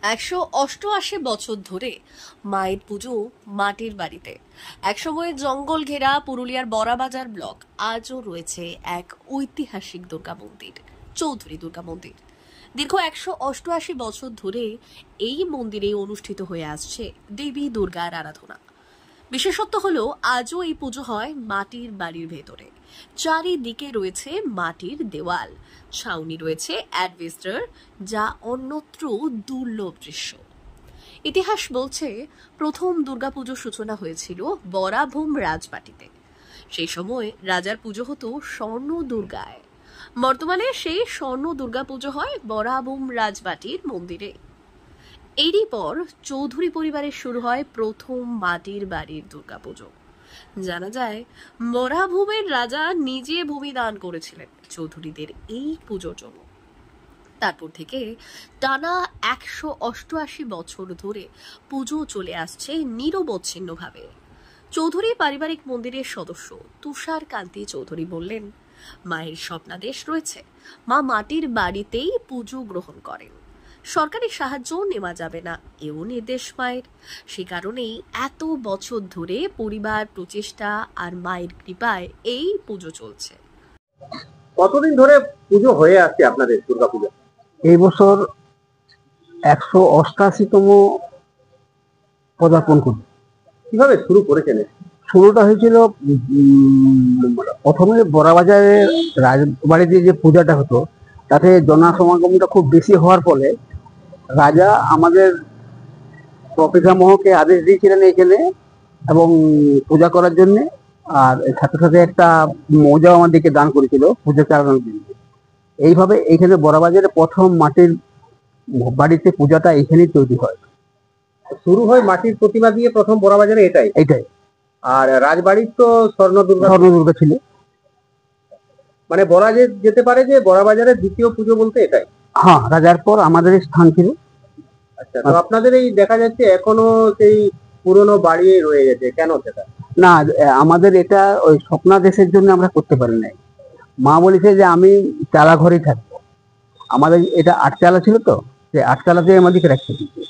188 বছর ধরে মায়ের পুজো মাটির বাড়িতে। একসময় জঙ্গল ঘেরা পুরুলিয়ার বড়াবাজার ব্লক আজও রয়েছে এক ঐতিহাসিক দুর্গা মন্দির, চৌধুরী দুর্গা মন্দির। দীর্ঘ 188 বছর ধরে এই মন্দিরে অনুষ্ঠিত হয়ে আসছে দেবী দুর্গার আরাধনা। বিশেষত্ব হলো আজও এই পুজো হয় মাটির বাড়ির ভেতরে। চারিদিকে রয়েছে মাটির দেওয়াল, ছাউনি রয়েছে অ্যাডভেস্টার, যা অন্যত্র দুর্লভ দৃশ্য। ইতিহাস বলছে প্রথম দুর্গাপুজোর সূচনা হয়েছিল বরাভূম রাজবাটিতে। সেই সময় রাজার পুজো হতো স্বর্ণ দুর্গায়। বর্তমানে সেই স্বর্ণ দুর্গা পুজো হয় বরাভূম রাজবাটির মন্দিরে। এরই পর চৌধুরী পরিবারের শুরু হয় প্রথম মাটির বাড়ির দুর্গাপুজো। জানা যায় বরাভূমের রাজা নিজে ভূমি দান করেছিলেন চৌধুরীদের এই পুজোর জন্য। তারপর থেকে টানা 188 বছর ধরে পুজো চলে আসছে নিরবচ্ছিন্নভাবে। চৌধুরী পারিবারিক মন্দিরের সদস্য তুষার কান্তি চৌধুরী বললেন, মায়ের স্বপ্নাদেশ রয়েছে, মা মাটির বাড়িতেই পুজো গ্রহণ করেন। সরকারি সাহায্য নেওয়া যাবে না, এও নির্দেশ মায়ের। সে কারণেই এত বছর ধরে পরিবার প্রচেষ্টা আর মায়ের কৃপায় এই পুজো চলছে। কতদিন ধরে পুজো হয়ে আসছে আপনাদের দুর্গাপুজো? এই বছর 188তম পদার্পণ করি। কিভাবে শুরু করেছেন? শুরুটা হয়েছিল প্রথমে বড়াবাজারের রাজবাড়িতে যে পূজাটা হতো, তাতে জনসমাগমটা খুব বেশি হওয়ার ফলে রাজা আমাদের প্রপিতামহকে আদেশ দিয়েছিলেন এখানে এবং পূজা করার জন্য, আর সাথে সাথে একটা মৌজাও আমাদেরকে দান করেছিল পূজা চালানোর জন্য। এইভাবে এইখানে বড়াবাজারে প্রথম মাটির বাড়িতে পূজাটা এখানেই তৈরি হয়। শুরু হয় মাটির প্রতিমা দিয়ে প্রথম বড়াবাজারে, এটাই। আর রাজবাড়ির তো স্বর্ণ দুর্গা ছিল। মানে বলা যেতে পারে যে বড়াবাজারের দ্বিতীয় পুজো বলতে এটাই। হ্যাঁ, রাজার পর আমাদের স্থান ছিল। আচ্ছা, তো আপনাদের এই দেখা যাচ্ছে এখনো সেই পুরনো বাড়ি রয়ে গেছে, কেন সেটা? না, আমাদের এটা ওই স্বপ্নাদেশের জন্য আমরা করতে পারি নাই। মা বলেছে যে আমি চালা ঘরেই থাকবো। আমাদের এটা 8 চালা ছিল, তো সেই 8 চালাতে আমাদেরকে রাখতে দিচ্ছে।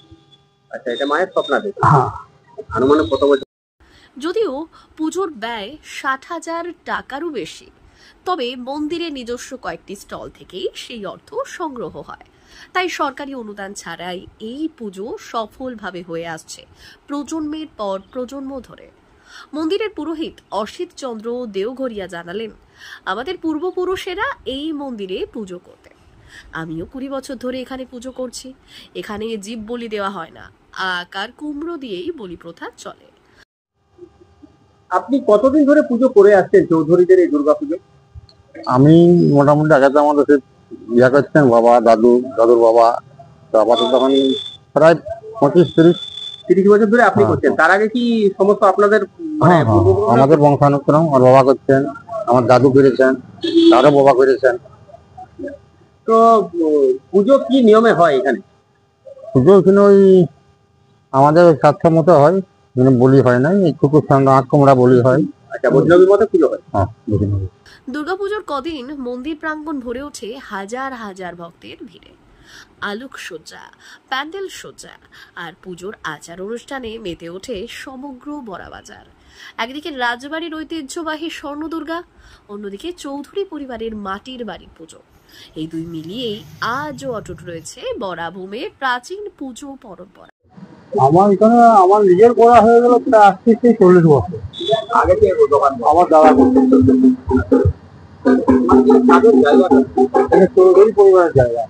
আচ্ছা, এটা মায়ের স্বপ্নাদেশ। হ্যাঁ, আনুমানিক কত বছর? যদিও পুজোর ব্যয় 60,000 টাকারও বেশি, তবে মন্দিরের নিজস্ব কয়েকটি স্টল থেকেই সেই অর্থ সংগ্রহ হয়। তাই সরকারি অনুদান ছাড়াই এই পুজো সফলভাবে হয়ে আসছে প্রজন্মের পর প্রজন্ম ধরে। মন্দিরের পুরোহিত অসিত চন্দ্র দেওঘরিয়া জানালেন, আমাদের পূর্বপুরুষেরা এই মন্দিরে পুজো করতেন। আমিও 20 বছর ধরে এখানে পুজো করছি। এখানে জীব বলি দেওয়া হয় না, আকার কুমড়ো দিয়েই বলি প্রথা চলে। আপনি কতদিন ধরে পুজো করে আসছেন চৌধুরীদের এই দুর্গাপুজো? আমি মোটামুটি আগে তো আমাদের ইয়া করছেন বাবা, দাদুর বাবা, তো আপাতত তখন প্রায় 25-30 বছর ধরে আপনি করছেন। তার আগে কি সমস্ত আপনাদের আমাদের বংশানুক্রম, আমার বাবা করছেন, আমার দাদু করেছেন, তারও বাবা করেছেন। তো পুজো কি নিয়মে হয় এখানে? পুজো এখানে ওই আমাদের সাতটা মতো হয়, বলি হয় না, এই কুকুর সামনে 8 কুমড়া বলি হয়। আচ্ছা, বৈষ্ণবীর মতো পুজো হয়। হ্যাঁ, দুর্গাপুজোর কদিন মন্দির প্রাঙ্গণ ভরে ওঠে হাজার হাজার ভক্তের ভিড়ে। আলোকসজ্জা, প্যান্ডেল সজ্জা আর পুজোর আচার অনুষ্ঠানে মেতে ওঠে সমগ্র বড়াবাজার। একদিকে রাজবাড়ির ঐতিহ্যবাহী স্বর্ণ দুর্গা, অন্যদিকে চৌধুরী পরিবারের মাটির বাড়ির পুজো। এই দুই মিলিয়েই আজও অটুট রয়েছে বরাভূমের প্রাচীন পুজো পরম্পরা। আমার এখানে আমার নিজের করা হয়ে গেল প্রায় 80 থেকে 40 বছর আগে থেকে দোকান আমার দাদা করতেন। চৌধুরী পরিবারের জায়গা।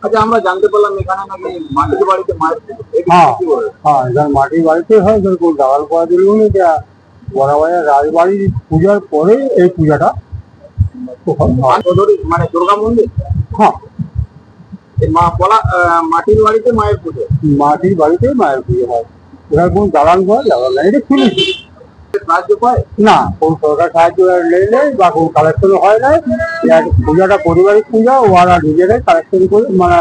আচ্ছা, আমরা জানতে পারলাম এখানে নাকি মাটির বাড়িতে মায়ের মাটির বাড়িতে হয়, কোন দালাল করা দিল না। এটা বড়াবাজার রাজবাড়ির পূজার পরে এই পূজাটা মানে দুর্গা মন্দির। হ্যাঁ, মাটির বাড়িতে মায়ের পুজো। মাটির বাড়িতে মায়ের পুজো হয়। এখানে কোন দালাল নাই, এটা খুলেছি। সাহায্য পায় না, কোন সরকার সাহায্য নেই বা কোন কালেকশন হয় না। পূজাটা পারিবারিক পূজা, ওরা নিজেরাই কালেকশন করে মানে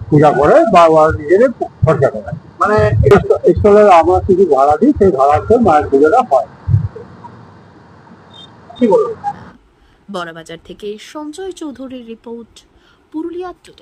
পূজা করে বা ওরা নিজেরাই খরচা করে। মানে স্থলের আমরা কিছু ভাড়া দিই, সেই ভাড়াতে মায়ের পুজোটা হয়। কি বলবো? বড়াবাজার থেকে সঞ্জয় চৌধুরীর রিপোর্ট, পুরুলিয়া টুডে।